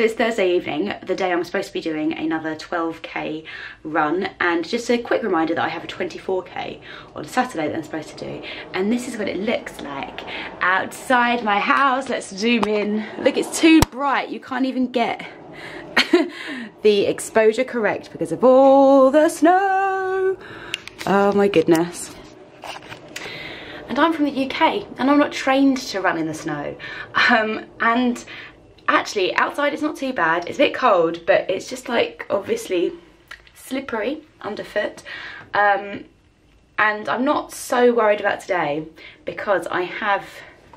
So it's Thursday evening, the day I'm supposed to be doing another 12k run, and just a quick reminder that I have a 24k on Saturday that I'm supposed to do, and this is what it looks like outside my house. Let's zoom in. Look, it's too bright, you can't even get the exposure correct because of all the snow. Oh my goodness. And I'm from the UK and I'm not trained to run in the snow, and actually outside it's not too bad. It's a bit cold, but it's just like obviously slippery underfoot, and I'm not so worried about today because I have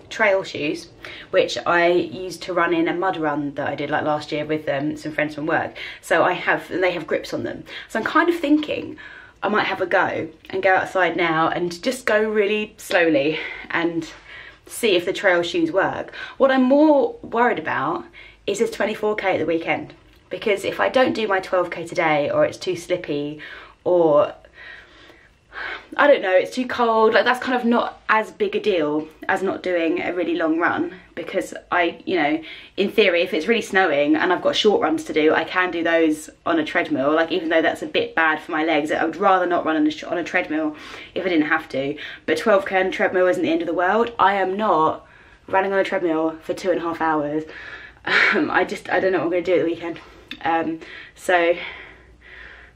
trail shoes which I used to run in a mud run that I did like last year with some friends from work. So they have grips on them, so I'm kind of thinking I might have a go and go outside now and just go really slowly and see if the trail shoes work. What I'm more worried about is this 24k at the weekend, because if I don't do my 12k today, or it's too slippy, or I don't know, it's too cold, like that's kind of not as big a deal as not doing a really long run, because you know, in theory, if it's really snowing and I've got short runs to do, I can do those on a treadmill. Like, even though that's a bit bad for my legs, I would rather not run on a treadmill if I didn't have to. But 12k on a treadmill isn't the end of the world. I am not running on a treadmill for 2.5 hours. I don't know what I'm going to do at the weekend. So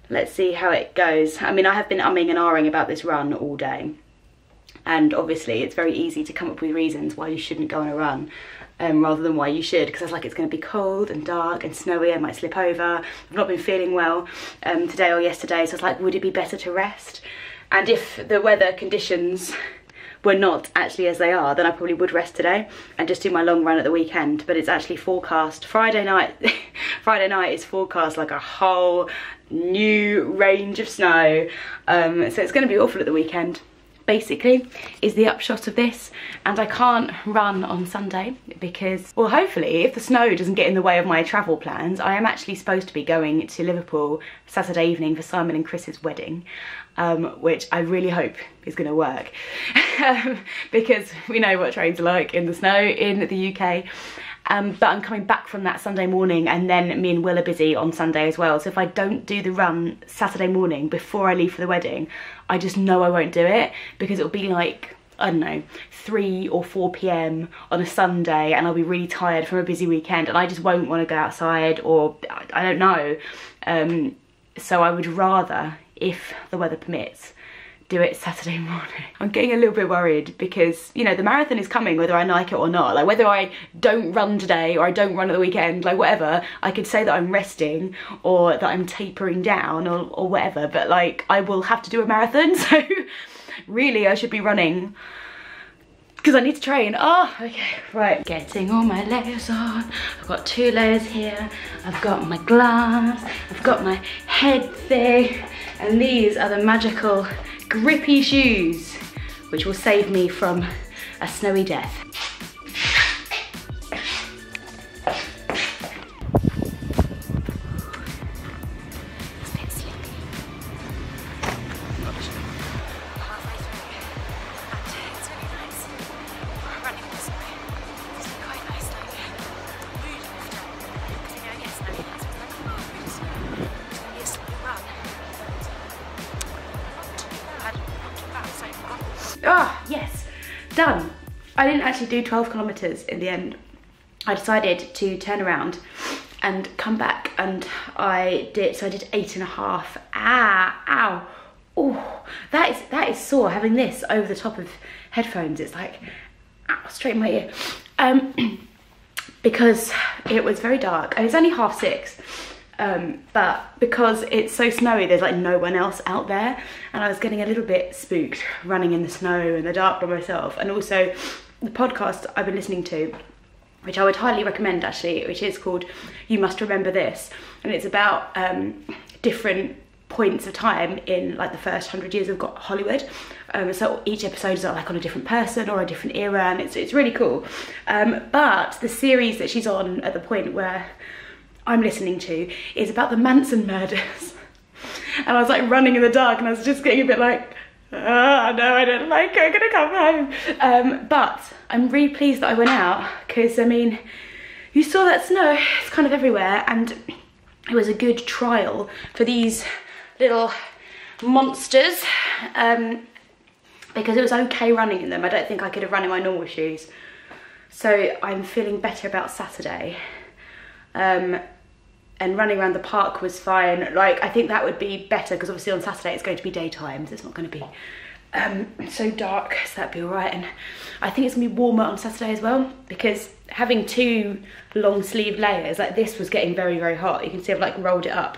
let's see how it goes. I mean, I have been umming and ahhing about this run all day, and obviously it's very easy to come up with reasons why you shouldn't go on a run, rather than why you should, because it's like it's going to be cold and dark and snowy, I might slip over, I've not been feeling well today or yesterday, so it's like, would it be better to rest? And if the weather conditions were not actually as they are, then I probably would rest today and just do my long run at the weekend. But it's actually forecast Friday night. Friday night is forecast like a whole new range of snow, so it's going to be awful at the weekend, basically, is the upshot of this. And I can't run on Sunday because, well, hopefully if the snow doesn't get in the way of my travel plans, I am actually supposed to be going to Liverpool Saturday evening for Simon and Chris's wedding, which I really hope is going to work, because we know what trains are like in the snow in the UK. But I'm coming back from that Sunday morning, and then me and Will are busy on Sunday as well. So if I don't do the run Saturday morning before I leave for the wedding, I just know I won't do it, because it'll be like, I don't know, 3 or 4 p.m. on a Sunday, and I'll be really tired from a busy weekend, and I just won't want to go outside, or I don't know. So I would rather, if the weather permits, do it Saturday morning. I'm getting a little bit worried because, you know, the marathon is coming whether I like it or not. Like, whether I don't run today or I don't run at the weekend, like whatever, I could say that I'm resting or that I'm tapering down or whatever, but like, I will have to do a marathon, so really I should be running because I need to train. Oh, okay, right. Getting all my layers on. I've got 2 layers here. I've got my gloves, I've got my head thing, and these are the magical grippy shoes, which will save me from a snowy death. It's a bit slippy. Halfway through, and it's really nice. Running in the snow. It's been quite nice lately. Mood lifter, because you know it gets snowy, so it's like, oh, really snow. It's going to be a snowy run. Ah, yes, done. I didn't actually do 12 kilometers in the end. I decided to turn around and come back, and I did 8.5. Ah, ow. Oh, that is sore, having this over the top of headphones. It's like, ow, straight in my ear. Because it was very dark, and it's only 6:30. But because it's so snowy, there's like no one else out there, and I was getting a little bit spooked running in the snow and the dark by myself. And also the podcast I've been listening to, which I would highly recommend actually, which is called You Must Remember This, and it's about different points of time in like the first 100 years of Hollywood. So each episode is like on a different person or a different era, and it's really cool. But the series that she's on at the point where I'm listening to is about the Manson murders. And I was like running in the dark, and I was just getting a bit like, oh no, I don't like it, I'm gonna come home. But I'm really pleased that I went out, because I mean, you saw that snow, it's kind of everywhere, and it was a good trial for these little monsters, because it was okay running in them. I don't think I could have run in my normal shoes. So I'm feeling better about Saturday. And running around the park was fine. Like, I think that would be better because obviously on Saturday it's going to be daytime, so it's not going to be so dark, so that'd be all right. And I think it's gonna be warmer on Saturday as well, because having 2 long sleeve layers like this was getting very, very hot. You can see I've like rolled it up.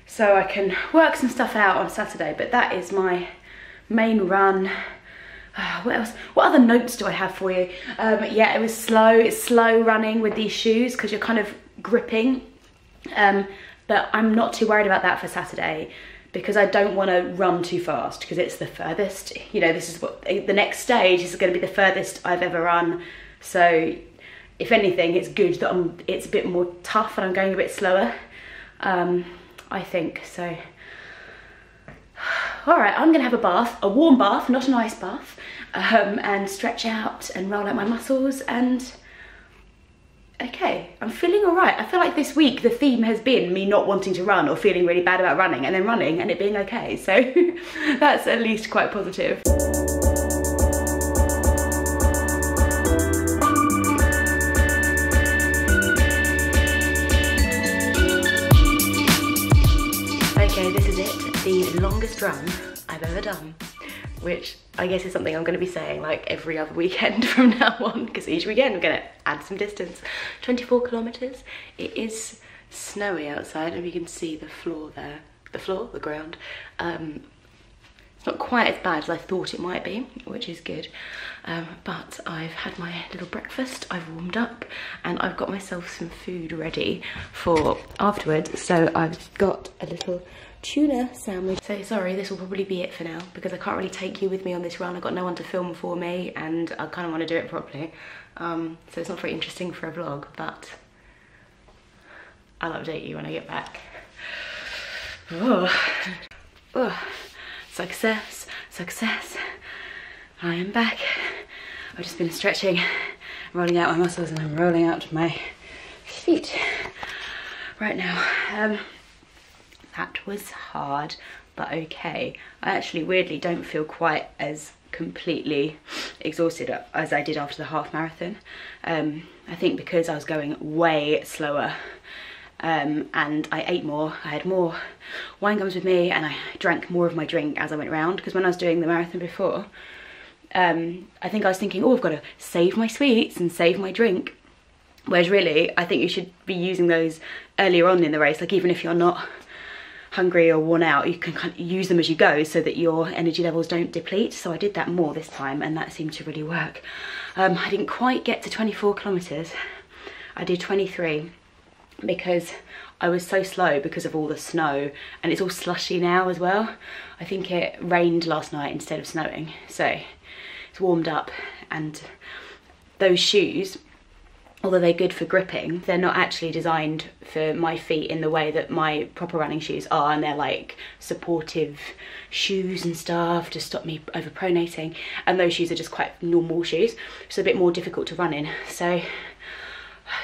So I can work some stuff out on Saturday, but that is my main run. What else? What other notes do I have for you? Yeah, it was slow. It's slow running with these shoes because you're kind of gripping. But I'm not too worried about that for Saturday, because I don't want to run too fast because it's the furthest. You know, this is what the next stage is going to be, the furthest I've ever run. So if anything, it's good that it's a bit more tough and I'm going a bit slower, I think. So all right, I'm gonna have a bath, a warm bath, not an ice bath, and stretch out and roll out my muscles, and okay, I'm feeling all right. I feel like this week the theme has been me not wanting to run or feeling really bad about running, and then running and it being okay. So that's at least quite positive. Okay, this is it. The longest run I've ever done, which I guess is something I'm going to be saying like every other weekend from now on, because each weekend I'm going to add some distance. 24 kilometers. It is snowy outside. I don't know if you can see the floor there. The ground. It's not quite as bad as I thought it might be, which is good. But I've had my little breakfast, I've warmed up, and I've got myself some food ready for afterwards. So I've got a little tuna sandwich. So sorry, this will probably be it for now, because I can't really take you with me on this run. I've got no one to film for me, and I kind of want to do it properly. So it's not very interesting for a vlog, but I'll update you when I get back. Oh. Success, success. I am back. I've just been stretching, rolling out my muscles, and I'm rolling out my feet right now. That was hard, but okay. I actually weirdly don't feel quite as completely exhausted as I did after the half marathon. I think because I was going way slower, and I ate more. I had more wine gums with me, and I drank more of my drink as I went around, because when I was doing the marathon before, I think I was thinking, oh, I've got to save my sweets and save my drink. Whereas really, I think you should be using those earlier on in the race. Like, even if you're not hungry or worn out, you can kind of use them as you go so that your energy levels don't deplete. So I did that more this time, and that seemed to really work. I didn't quite get to 24 kilometers. I did 23 because I was so slow because of all the snow, and it's all slushy now as well. I think it rained last night instead of snowing, so it's warmed up. And those shoes, although they're good for gripping, they're not actually designed for my feet in the way that my proper running shoes are, and they're like supportive shoes and stuff to stop me overpronating, and those shoes are just quite normal shoes, so a bit more difficult to run in. So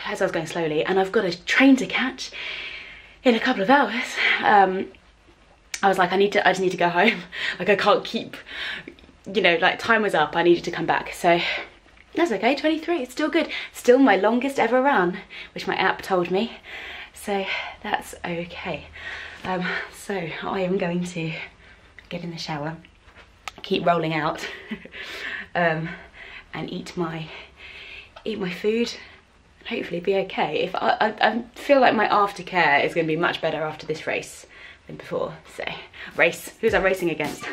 as I was going slowly, and I've got a train to catch in a couple of hours, I was like, I just need to go home. Like, I can't keep, you know, like, time was up, I needed to come back. So that's okay, 23, it's still good. Still my longest ever run, which my app told me. So that's okay. So I am going to get in the shower, keep rolling out, and eat my food, and hopefully be okay. If I feel like my aftercare is going to be much better after this race than before. So race, who's I racing against?